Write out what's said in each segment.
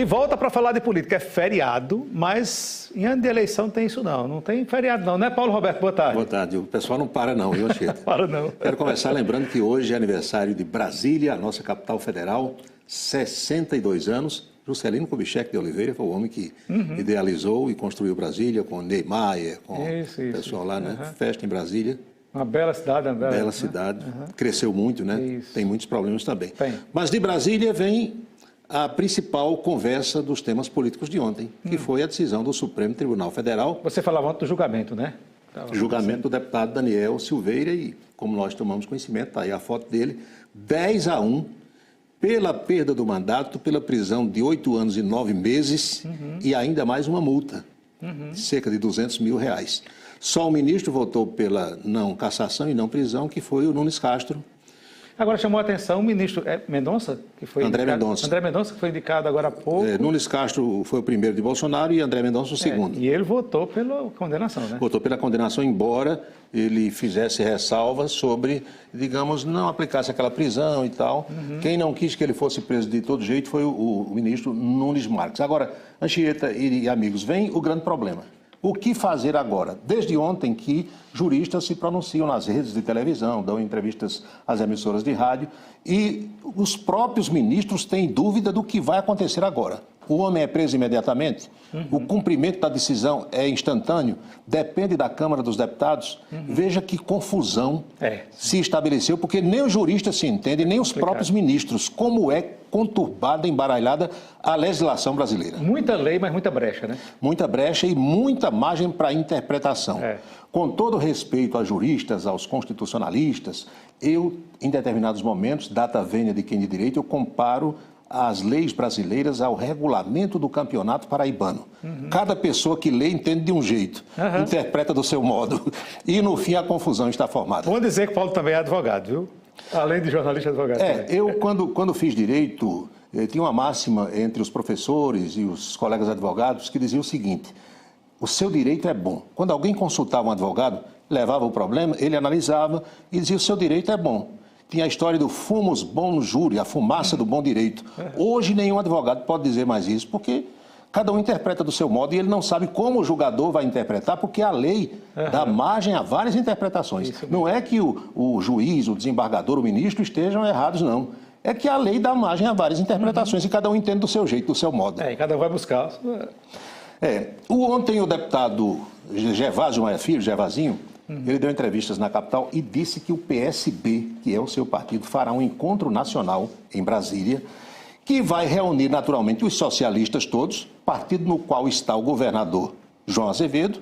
De volta para falar de política. É feriado, mas em ano de eleição tem isso não. Não tem feriado não, né, Paulo Roberto? Boa tarde. Boa tarde. O pessoal não para não, viu, Anchieta? Para não. Quero começar lembrando que hoje é aniversário de Brasília, a nossa capital federal, 62 anos. Juscelino Kubitschek de Oliveira foi o homem que idealizou e construiu Brasília com Ney Maia, com o pessoal lá, né? Festa em Brasília. Uma bela cidade, uma bela cidade. Cresceu muito, né? Isso. Tem muitos problemas também. Tem. Mas de Brasília vem a principal conversa dos temas políticos de ontem, que foi a decisão do Supremo Tribunal Federal. Você falava ontem do julgamento, né? Julgamento do deputado Daniel Silveira e, como nós tomamos conhecimento, está aí a foto dele, 10-1, pela perda do mandato, pela prisão de 8 anos e 9 meses e ainda mais uma multa, de cerca de R$200 mil. Só o ministro votou pela não cassação e não prisão, que foi o Nunes Castro. Agora chamou a atenção o ministro Mendonça, que foi André indicado, Mendonça. André Mendonça, que foi indicado agora há pouco. Nunes Castro foi o primeiro de Bolsonaro e André Mendonça o segundo. E ele votou pela condenação, né? Votou pela condenação, embora ele fizesse ressalvas sobre, digamos, não aplicasse aquela prisão e tal. Quem não quis que ele fosse preso de todo jeito foi o ministro Nunes Marques. Agora, Anchieta e amigos, vem o grande problema. O que fazer agora? Desde ontem que juristas se pronunciam nas redes de televisão, dão entrevistas às emissoras de rádio e os próprios ministros têm dúvida do que vai acontecer agora. O homem é preso imediatamente? O cumprimento da decisão é instantâneo? Depende da Câmara dos Deputados? Veja que confusão se estabeleceu, porque nem os juristas se entendem, nem os próprios ministros. Como é conturbada, embaralhada a legislação brasileira. Muita lei, mas muita brecha, né? Muita brecha e muita margem para interpretação. Com todo respeito a juristas, aos constitucionalistas, eu, em determinados momentos, data vênia de quem de direito, eu comparo as leis brasileiras ao regulamento do campeonato paraibano. Cada pessoa que lê entende de um jeito, interpreta do seu modo, e no fim a confusão está formada. Vou dizer que o Paulo também é advogado, viu? Além de jornalista, advogado. Eu quando fiz direito, tinha uma máxima entre os professores e os colegas advogados que dizia o seguinte: o seu direito é bom. Quando alguém consultava um advogado, levava o problema, ele analisava e dizia: o seu direito é bom. Tinha a história do fumus bonum juri, a fumaça do bom direito. Hoje nenhum advogado pode dizer mais isso, porque cada um interpreta do seu modo e ele não sabe como o julgador vai interpretar, porque a lei dá margem a várias interpretações. Não é que o juiz, o desembargador, o ministro estejam errados, não. É que a lei dá margem a várias interpretações e cada um entende do seu jeito, do seu modo. E cada um vai buscar. Ontem o deputado Gervásio Maia Filho, Gervazinho, ele deu entrevistas na capital e disse que o PSB, que é o seu partido, fará um encontro nacional em Brasília, que vai reunir naturalmente os socialistas todos, partido no qual está o governador João Azevedo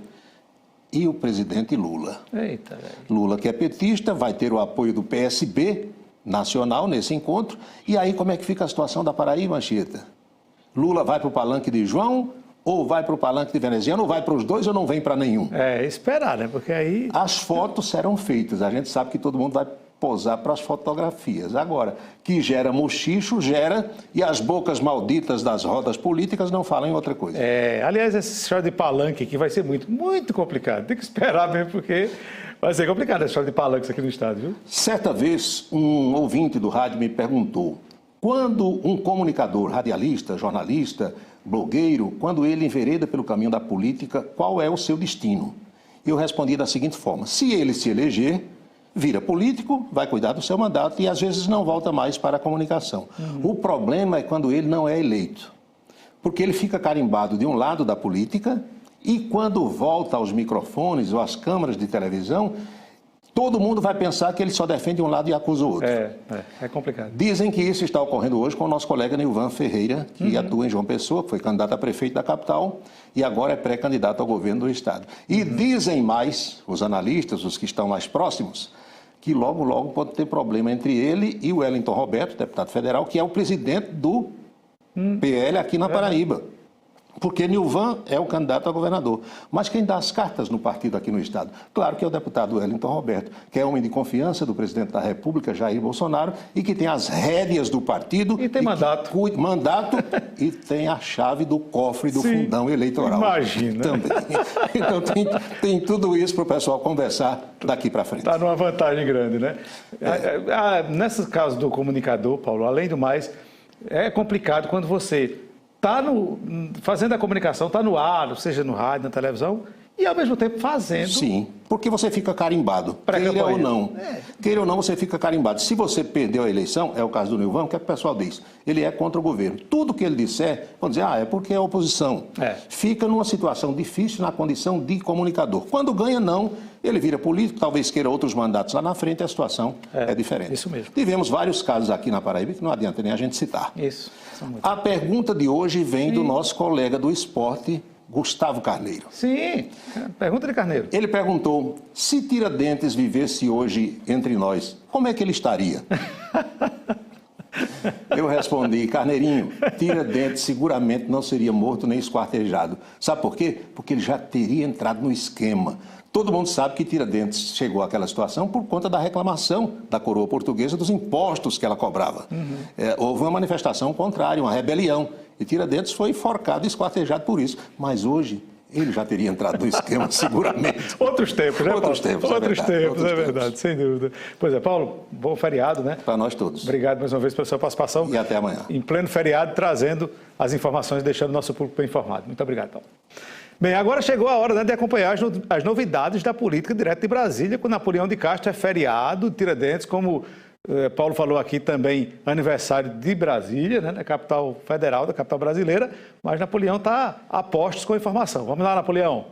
e o presidente Lula. Lula, que é petista, vai ter o apoio do PSB nacional nesse encontro. E aí como é que fica a situação da Paraíba, Anchieta? Lula vai para o palanque de João, ou vai para o palanque de Veneziano, ou vai para os dois, ou não vem para nenhum? Esperar, né? Porque aí... As fotos serão feitas, a gente sabe que todo mundo vai posar para as fotografias. Agora, que gera mochicho, gera, e as bocas malditas das rodas políticas não falam em outra coisa. Aliás, essa história de palanque aqui vai ser muito, muito complicado. Tem que esperar mesmo, porque vai ser complicado essa história de palanques aqui no estado, viu? Certa vez, um ouvinte do rádio me perguntou: quando um comunicador, radialista, jornalista, blogueiro, quando ele envereda pelo caminho da política, qual é o seu destino? Eu respondi da seguinte forma: se ele se eleger, vira político, vai cuidar do seu mandato e às vezes não volta mais para a comunicação. O problema é quando ele não é eleito, porque ele fica carimbado de um lado da política e quando volta aos microfones ou às câmaras de televisão, todo mundo vai pensar que ele só defende um lado e acusa o outro. É complicado. Dizem que isso está ocorrendo hoje com o nosso colega Nilvan Ferreira, que atua em João Pessoa, que foi candidato a prefeito da capital e agora é pré-candidato ao governo do estado. E dizem mais, os analistas, os que estão mais próximos, que logo, logo pode ter problema entre ele e o Wellington Roberto, deputado federal, que é o presidente do PL aqui na Paraíba. Porque Nilvan é o candidato a governador. Mas quem dá as cartas no partido aqui no estado? Claro que é o deputado Wellington Roberto, que é homem de confiança do presidente da República, Jair Bolsonaro, e que tem as rédeas do partido. E tem mandato. Mandato e tem a chave do cofre do fundão eleitoral. Imagina. Também. Então tem tudo isso para o pessoal conversar daqui para frente. Está numa vantagem grande, né? Nesse caso do comunicador, Paulo, além do mais, é complicado quando você está fazendo a comunicação, está no ar, seja no rádio, na televisão, e ao mesmo tempo fazendo... Sim, porque você fica carimbado, queira ou não. Queira ou não, você fica carimbado. Se você perdeu a eleição, é o caso do Nilvan, o que é que o pessoal diz? Ele é contra o governo. Tudo que ele disser, vão dizer, é porque é oposição. Fica numa situação difícil na condição de comunicador. Quando ganha, não. Ele vira político, talvez queira outros mandatos lá na frente, a situação é diferente. Isso mesmo. Tivemos vários casos aqui na Paraíba que não adianta nem a gente citar. Isso. A pergunta de hoje vem do nosso colega do esporte, Gustavo Carneiro. Sim, pergunta de Carneiro. Ele perguntou, se Tiradentes vivesse hoje entre nós, como é que ele estaria? Eu respondi, Carneirinho, Tiradentes seguramente não seria morto nem esquartejado. Sabe por quê? Porque ele já teria entrado no esquema. Todo mundo sabe que Tiradentes chegou àquela situação por conta da reclamação da coroa portuguesa dos impostos que ela cobrava. Houve uma manifestação contrária, uma rebelião. E Tiradentes foi enforcado e esquartejado por isso. Mas hoje ele já teria entrado no esquema, seguramente. Outros tempos, né, Paulo? Outros tempos, é verdade, sem dúvida. Pois é, Paulo, bom feriado, né? Para nós todos. Obrigado mais uma vez pela sua participação. E até amanhã. Em pleno feriado, trazendo as informações, deixando o nosso público bem informado. Muito obrigado, Paulo. Bem, agora chegou a hora, né, de acompanhar as novidades da política direto de Brasília, com Napoleão de Castro é feriado, Tiradentes, como Paulo falou aqui também, aniversário de Brasília, né, da capital federal, da capital brasileira, mas Napoleão está a postos com a informação. Vamos lá, Napoleão.